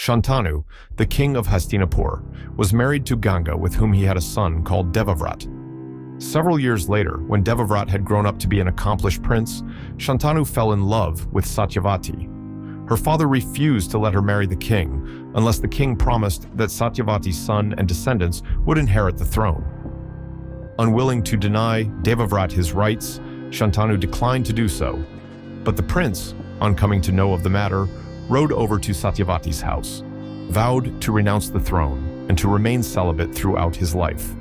Shantanu, the king of Hastinapur, was married to Ganga, with whom he had a son called Devavrat. Several years later, when Devavrat had grown up to be an accomplished prince, Shantanu fell in love with Satyavati. Her father refused to let her marry the king unless the king promised that Satyavati's son and descendants would inherit the throne. Unwilling to deny Devavrat his rights, Shantanu declined to do so, but the prince, on coming to know of the matter, rode over to Satyavati's house, vowed to renounce the throne and to remain celibate throughout his life.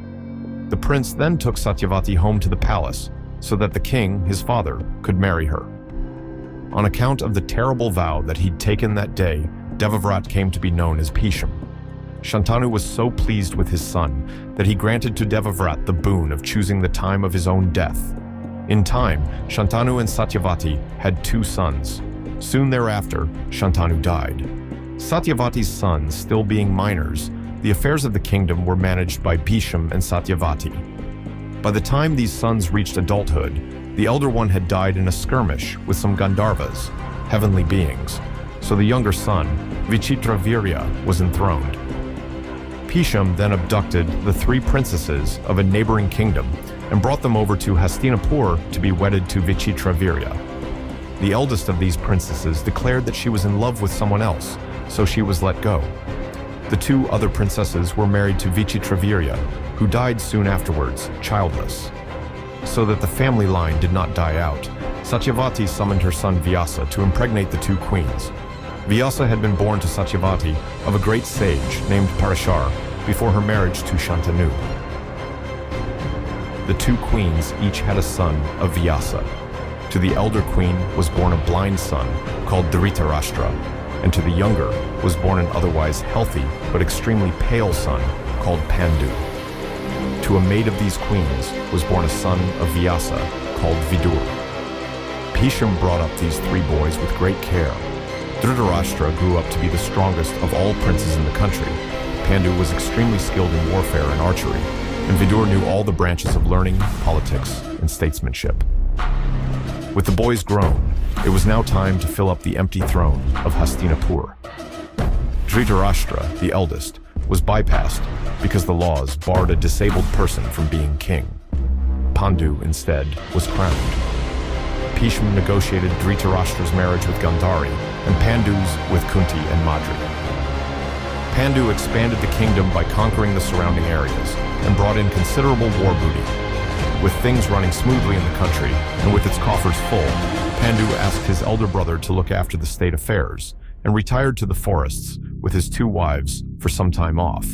The prince then took Satyavati home to the palace so that the king, his father, could marry her. On account of the terrible vow that he'd taken that day, Devavrat came to be known as Pisham. Shantanu was so pleased with his son that he granted to Devavrat the boon of choosing the time of his own death. In time, Shantanu and Satyavati had 2 sons. Soon thereafter, Shantanu died. Satyavati's sons still being minors, the affairs of the kingdom were managed by Bhisham and Satyavati. By the time these sons reached adulthood, the elder one had died in a skirmish with some Gandharvas, heavenly beings, so the younger son, Vichitravirya, was enthroned. Bhisham then abducted the 3 princesses of a neighboring kingdom and brought them over to Hastinapur to be wedded to Vichitravirya. The eldest of these princesses declared that she was in love with someone else, so she was let go. The 2 other princesses were married to Vichitravirya, who died soon afterwards, childless. So that the family line did not die out, Satyavati summoned her son Vyasa to impregnate the 2 queens. Vyasa had been born to Satyavati of a great sage named Parashar before her marriage to Shantanu. The 2 queens each had a son of Vyasa. To the elder queen was born a blind son called Dhritarashtra, and to the younger was born an otherwise healthy but extremely pale son called Pandu. To a maid of these queens was born a son of Vyasa called Vidur. Bhisham brought up these 3 boys with great care. Dhritarashtra grew up to be the strongest of all princes in the country. Pandu was extremely skilled in warfare and archery, and Vidur knew all the branches of learning, politics, and statesmanship. With the boys grown, it was now time to fill up the empty throne of Hastinapur. Dhritarashtra, the eldest, was bypassed because the laws barred a disabled person from being king. Pandu, instead, was crowned. Bhisham negotiated Dhritarashtra's marriage with Gandhari and Pandu's with Kunti and Madri. Pandu expanded the kingdom by conquering the surrounding areas and brought in considerable war booty. With things running smoothly in the country and with its coffers full, Pandu asked his elder brother to look after the state affairs and retired to the forests with his 2 wives for some time off.